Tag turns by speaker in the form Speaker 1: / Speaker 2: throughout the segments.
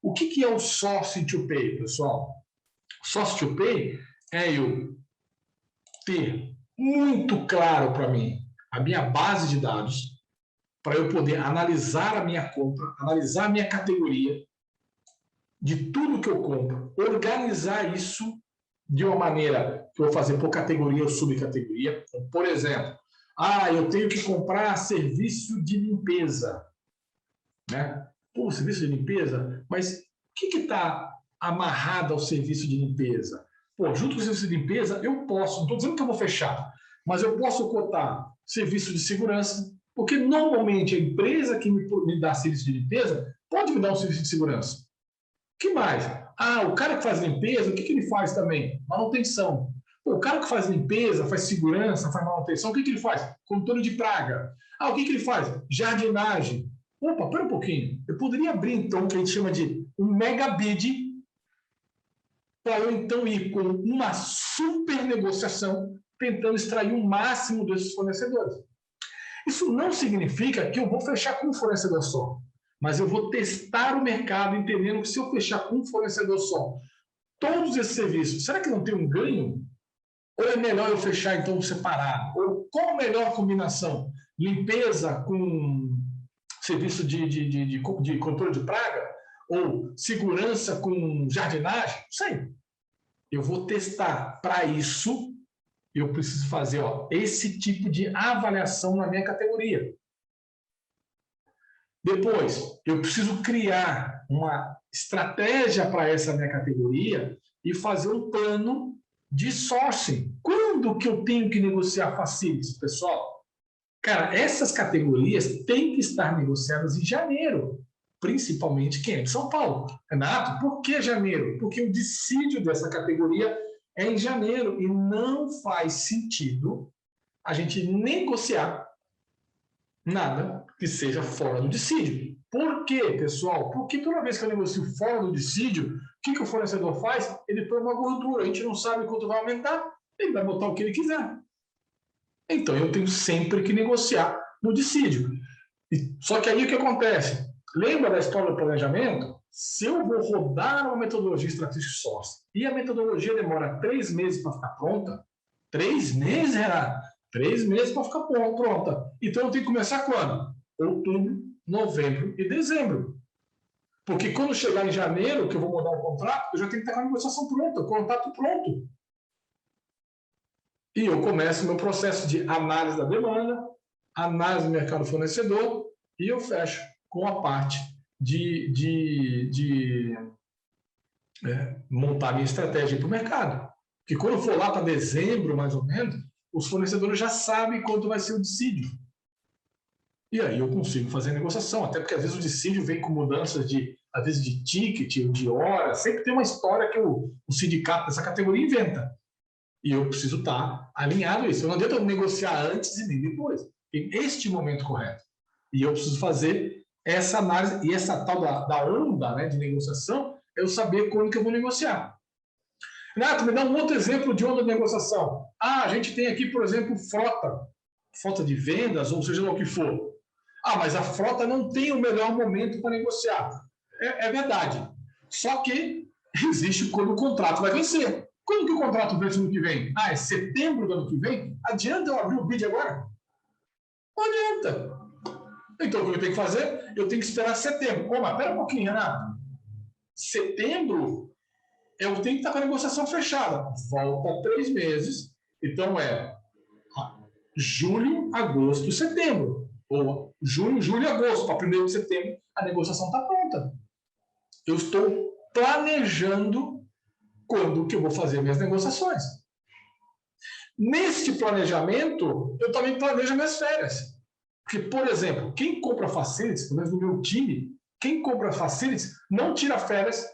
Speaker 1: O que é o Source to Pay, pessoal? Source to Pay é eu ter muito claro para mim a minha base de dados, para eu poder analisar a minha compra, analisar a minha categoria, de tudo que eu compro, organizar isso de uma maneira que eu vou fazer por categoria ou subcategoria. Por exemplo, eu tenho que comprar serviço de limpeza, né? Pô, serviço de limpeza? Mas o que está amarrado ao serviço de limpeza? Pô, junto com o serviço de limpeza, eu posso, não estou dizendo que eu vou fechar, mas eu posso cotar serviço de segurança, porque normalmente a empresa que me dá serviço de limpeza pode me dar um serviço de segurança. O que mais? O cara que faz limpeza, o que ele faz também? Manutenção. Pô, o cara que faz limpeza, faz segurança, faz manutenção, o que ele faz? Controle de praga. O que ele faz? Jardinagem. Opa, pera um pouquinho. Eu poderia abrir, então, o que a gente chama de um mega bid, para eu, então, ir com uma super negociação, tentando extrair o máximo desses fornecedores. Isso não significa que eu vou fechar com um fornecedor só, mas eu vou testar o mercado, entendendo que se eu fechar com um fornecedor só, todos esses serviços, será que não tem um ganho? Ou é melhor eu fechar, então, separado? Ou qual a melhor combinação? Limpeza com serviço de controle de praga? Ou segurança com jardinagem? Não sei. Eu vou testar. Para isso, eu preciso fazer esse tipo de avaliação na minha categoria. Depois, eu preciso criar uma estratégia para essa minha categoria e fazer um plano de sourcing. Quando que eu tenho que negociar facilities, pessoal? Cara, essas categorias têm que estar negociadas em janeiro, principalmente quem é de São Paulo. Renato, por que janeiro? Porque o dissídio dessa categoria é em janeiro e não faz sentido a gente negociar nada que seja fora do dissídio. Por quê, pessoal? Porque toda vez que eu negocio fora do dissídio, o que o fornecedor faz? Ele põe uma gordura, a gente não sabe quanto vai aumentar, ele vai botar o que ele quiser. Então, eu tenho sempre que negociar no dissídio. Só que aí o que acontece? Lembra da história do planejamento? Se eu vou rodar uma metodologia Strategic Sourcing e a metodologia demora 3 meses para ficar pronta, 3 meses, Renato? 3 meses para ficar pronta. Então, eu tenho que começar quando? Outubro, novembro e dezembro. Porque quando chegar em janeiro, que eu vou mudar o contrato, eu já tenho que estar com a negociação pronta, o contrato pronto. E eu começo o meu processo de análise da demanda, análise do mercado fornecedor, e eu fecho com a parte de montar minha estratégia para o mercado. Porque quando eu for lá para dezembro, mais ou menos, os fornecedores já sabem quanto vai ser o dissídio. E aí eu consigo fazer a negociação, até porque às vezes o dissídio vem com mudanças às vezes de ticket, de hora, sempre tem uma história que o sindicato dessa categoria inventa. E eu preciso estar alinhado a isso. Eu não adianta eu negociar antes e nem depois. Tem este momento correto. E eu preciso fazer essa análise, e essa tal da onda, né, de negociação, é eu saber quando que eu vou negociar. Renato, me dá um outro exemplo de onda de negociação. A gente tem aqui, por exemplo, frota de vendas, ou seja lá o que for. Mas a frota não tem o melhor momento para negociar. É verdade. Só que existe quando o contrato vai vencer. Quando que o contrato vence no ano que vem? É setembro do ano que vem? Adianta eu abrir o bid agora? Não adianta. Então, o que eu tenho que fazer? Eu tenho que esperar setembro. Mas espera um pouquinho, Renato. Setembro, eu tenho que estar com a negociação fechada. Volta 3 meses. Então, julho, agosto, setembro. Ou junho, julho e agosto. Para 1º de setembro, a negociação está pronta. Eu estou planejando quando que eu vou fazer minhas negociações. Neste planejamento, eu também planejo minhas férias. Porque, por exemplo, quem compra facilities, pelo menos no meu time, quem compra facilities não tira férias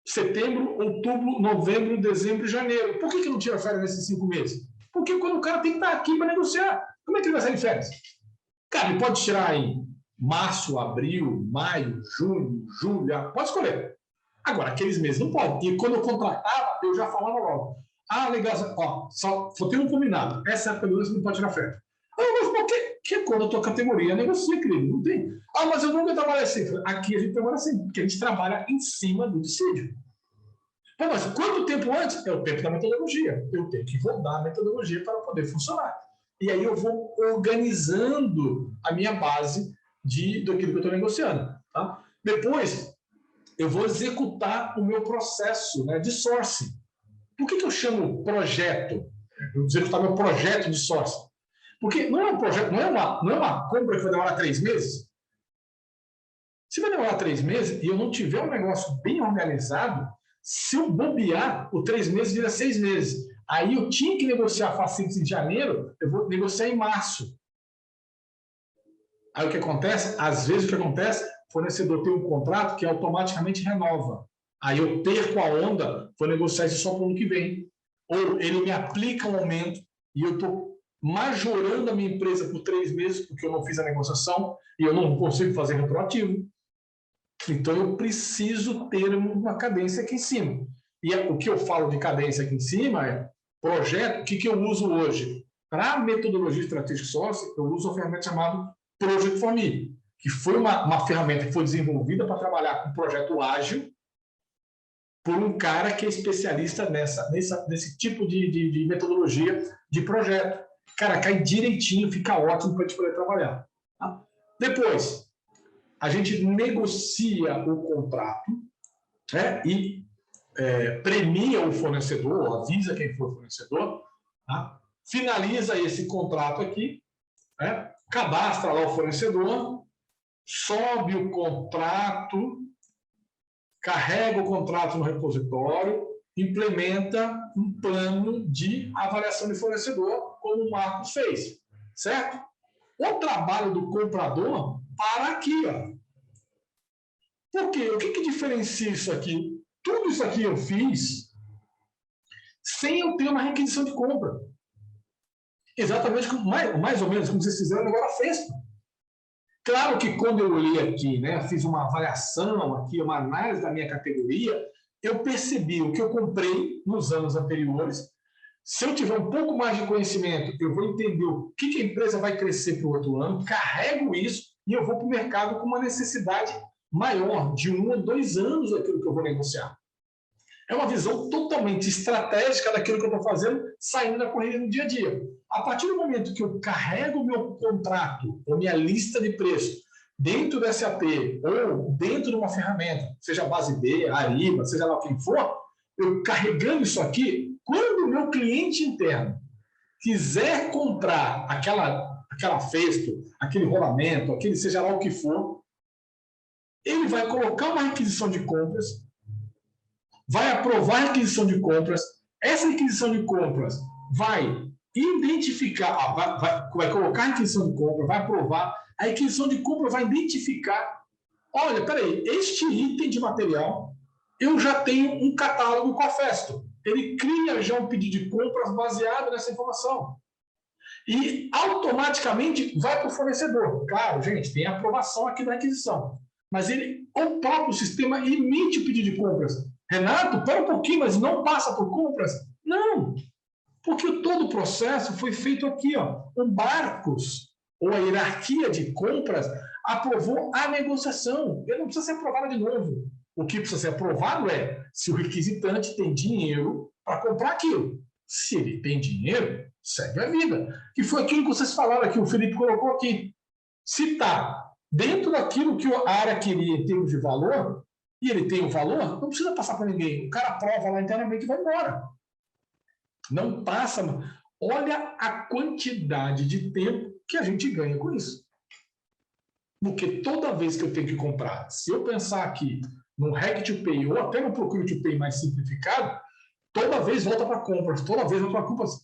Speaker 1: setembro, outubro, novembro, dezembro e janeiro. Por que não tira férias nesses 5 meses? Porque quando o cara tem que estar aqui para negociar, como é que ele vai sair de férias? Cara, ele pode tirar em março, abril, maio, junho, julho, pode escolher. Agora, aqueles meses não pode. E quando eu contratava, eu já falava logo. Legal, só tem um combinado. Essa época do ano você não pode tirar férias. Ah, mas por que? Que quando a tua categoria negocia, querido? Não tem. Ah, mas eu nunca trabalhei assim. Aqui a gente trabalha assim, porque a gente trabalha em cima do dissídio. Pô, mas quanto tempo antes? É o tempo da metodologia. Eu tenho que rodar a metodologia para poder funcionar. E aí eu vou organizando a minha base daquilo que eu estou negociando. Tá? Depois, eu vou executar o meu processo, né, de sourcing. Por que eu chamo projeto? Eu vou executar meu projeto de sourcing. Porque não é um projeto, não é uma compra que vai demorar 3 meses. Se vai demorar 3 meses e eu não tiver um negócio bem organizado, se eu bobear, o 3 meses vira 6 meses. Aí eu tinha que negociar facilities em janeiro, eu vou negociar em março. Aí o que acontece? Às vezes o que acontece, o fornecedor tem um contrato que automaticamente renova. Aí eu perco a onda, vou negociar isso só para o ano que vem. Ou ele me aplica um aumento e eu estou majorando a minha empresa por 3 meses porque eu não fiz a negociação e eu não consigo fazer retroativo. Então eu preciso ter uma cadência aqui em cima. E o que eu falo de cadência aqui em cima é projeto. O que eu uso hoje? Para a metodologia Strategic Sourcing, eu uso uma ferramenta chamada Project for Me, que foi uma ferramenta que foi desenvolvida para trabalhar com projeto ágil por um cara que é especialista nesse tipo de metodologia de projeto. Cara, cai direitinho, fica ótimo para a gente poder trabalhar. Tá? Depois, a gente negocia o contrato, né, e premia o fornecedor, avisa quem for o fornecedor, tá? Finaliza esse contrato aqui, né, cadastra lá o fornecedor, sobe o contrato, carrega o contrato no repositório, implementa um plano de avaliação de fornecedor, como o Marcos fez, certo? O trabalho do comprador para aqui, ó. Por quê? O que diferencia isso aqui? Tudo isso aqui eu fiz sem eu ter uma requisição de compra. Exatamente como, mais ou menos como vocês fizeram agora a Festo. Claro que quando eu olhei aqui, né, fiz uma avaliação aqui, uma análise da minha categoria, eu percebi o que eu comprei nos anos anteriores. Se eu tiver um pouco mais de conhecimento, eu vou entender o que a empresa vai crescer para o outro ano, carrego isso e eu vou para o mercado com uma necessidade maior, de 1 ou 2 anos daquilo que eu vou negociar. É uma visão totalmente estratégica daquilo que eu estou fazendo, saindo da corrida no dia a dia. A partir do momento que eu carrego o meu contrato, ou minha lista de preços, dentro do SAP, ou dentro de uma ferramenta, seja a base B, a Ariba, seja lá quem for, eu carregando isso aqui, quando o meu cliente interno quiser comprar aquela festo, aquele rolamento, aquele seja lá o que for, ele vai colocar uma requisição de compras, vai aprovar a requisição de compras, essa requisição de compras vai identificar, vai colocar a requisição de compra, vai aprovar, a requisição de compra vai identificar, olha, peraí, este item de material, eu já tenho um catálogo com a Festo. Ele cria já um pedido de compras baseado nessa informação. E automaticamente vai para o fornecedor. Claro, gente, tem aprovação aqui da requisição. Mas o próprio sistema emite o pedido de compras. Renato, pera um pouquinho, mas não passa por compras? Não, porque todo o processo foi feito aqui, ó. O Barcos, ou a hierarquia de compras, aprovou a negociação. Ele não precisa ser aprovado de novo. O que precisa ser aprovado é se o requisitante tem dinheiro para comprar aquilo. Se ele tem dinheiro, segue a vida. Que foi aquilo que vocês falaram aqui, o Felipe colocou aqui. Se está dentro daquilo que a área queria em termos de valor, e ele tem o valor, não precisa passar para ninguém. O cara aprova lá internamente e vai embora. Não passa. Olha a quantidade de tempo que a gente ganha com isso. Porque toda vez que eu tenho que comprar, se eu pensar aqui no Hack to Pay ou até no Procure to Pay mais simplificado, toda vez volta para compras, toda vez volta para compras.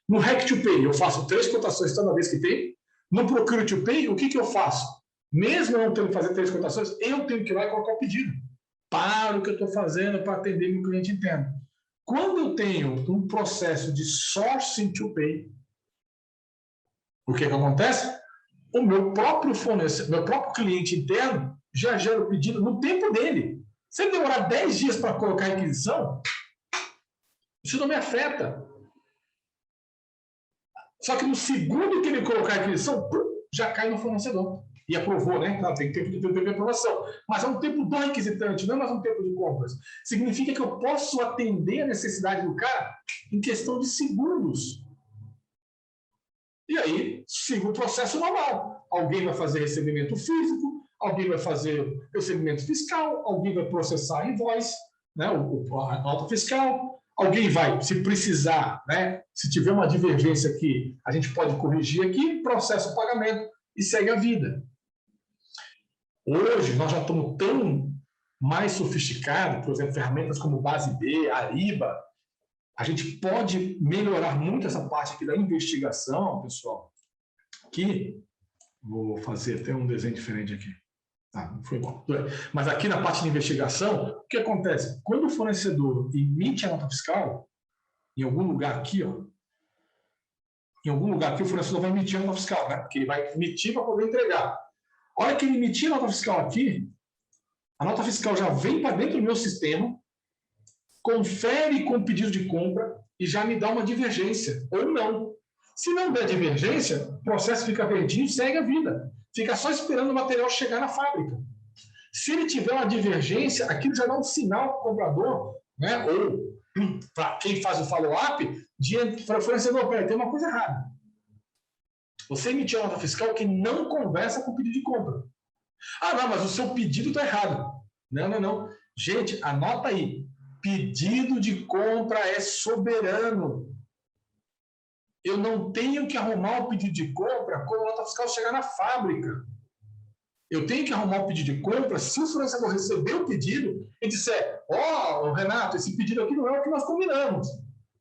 Speaker 1: No Hack to Pay, eu faço 3 cotações toda vez que tem. No Procure to Pay, o que eu faço? Mesmo não tendo que fazer 3 cotações, eu tenho que ir lá e colocar o pedido. Para o que eu estou fazendo para atender meu cliente interno. Quando eu tenho um processo de sourcing to pay, o que acontece? O meu próprio fornecedor, meu próprio cliente interno já gera o pedido no tempo dele. Se ele demorar 10 dias para colocar a requisição, isso não me afeta. Só que no segundo que ele colocar a aquisição, já cai no fornecedor. E aprovou, né? Claro, tem tempo de aprovação. Mas é um tempo do requisitante, não é mais um tempo de compras. Significa que eu posso atender a necessidade do cara em questão de segundos. E aí, siga o processo normal. Alguém vai fazer recebimento físico, alguém vai fazer recebimento fiscal, alguém vai processar a invoice, né? A nota fiscal. Alguém vai, se precisar, né? Se tiver uma divergência aqui, a gente pode corrigir aqui, processa o pagamento e segue a vida. Hoje, nós já estamos tão mais sofisticados, por exemplo, ferramentas como Base B, Ariba, a gente pode melhorar muito essa parte aqui da investigação, pessoal, que vou fazer até um desenho diferente aqui. Não foi bom. Mas aqui na parte de investigação, o que acontece? Quando o fornecedor emite a nota fiscal, em algum lugar aqui, ó, em algum lugar aqui o fornecedor vai emitir a nota fiscal, né? Porque ele vai emitir para poder entregar. A hora que ele emitir a nota fiscal aqui, a nota fiscal já vem para dentro do meu sistema, confere com o pedido de compra e já me dá uma divergência, ou não. Se não der divergência, o processo fica perdido e segue a vida. Fica só esperando o material chegar na fábrica. Se ele tiver uma divergência, aquilo já dá um sinal para o comprador, né? Ou para quem faz o follow-up, para o fornecedor, peraí, tem uma coisa errada. Você emitiu uma nota fiscal que não conversa com o pedido de compra. Ah, não, mas o seu pedido está errado. Não. Gente, anota aí. Pedido de compra é soberano. Eu não tenho que arrumar o pedido de compra quando a nota fiscal chegar na fábrica. Eu tenho que arrumar o pedido de compra se o fornecedor receber o pedido e disser, Renato, esse pedido aqui não é o que nós combinamos.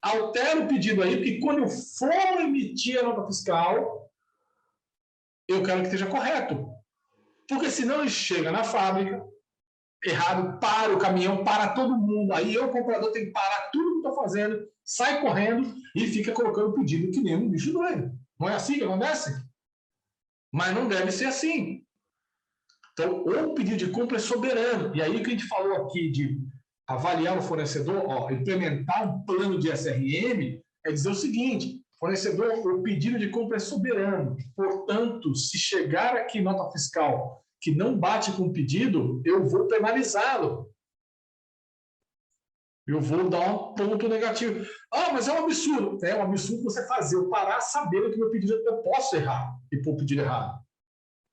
Speaker 1: Altera o pedido aí, porque quando eu for emitir a nota fiscal, eu quero que esteja correto. Porque senão ele chega na fábrica, errado, para o caminhão, para todo mundo. Aí eu, comprador, tenho que parar tudo que estou fazendo, sai correndo e fica colocando o pedido que nem um bicho doido. Não é assim que acontece? Mas não deve ser assim. Então, o pedido de compra é soberano. E aí o que a gente falou aqui de avaliar o fornecedor, implementar um plano de SRM, é dizer o seguinte, fornecedor, o pedido de compra é soberano. Portanto, se chegar aqui nota fiscal que não bate com o pedido, eu vou penalizá-lo. Eu vou dar um ponto negativo. Ah, mas é um absurdo. É um absurdo você fazer eu parar sabendo que meu pedido eu posso errar e pôr o pedido errado.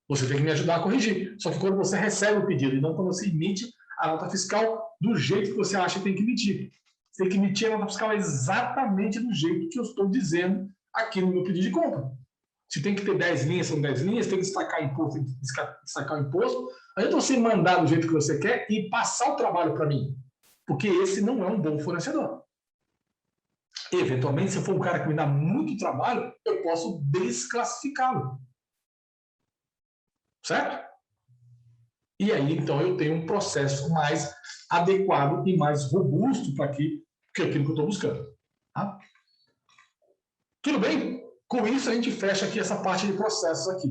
Speaker 1: Você tem que me ajudar a corrigir. Só que quando você recebe o pedido e não quando você emite a nota fiscal do jeito que você acha que tem que emitir. Você tem que emitir a nota fiscal exatamente do jeito que eu estou dizendo aqui no meu pedido de compra. Se tem que ter 10 linhas, são 10 linhas, tem que destacar imposto, tem que destacar o imposto. Adianta você mandar do jeito que você quer e passar o trabalho para mim. Porque esse não é um bom fornecedor. Eventualmente, se for um cara que me dá muito trabalho, eu posso desclassificá-lo. Certo? E aí, então, eu tenho um processo mais adequado e mais robusto para aquilo que eu estou buscando. Tá? Tudo bem? Com isso, a gente fecha aqui essa parte de processos aqui.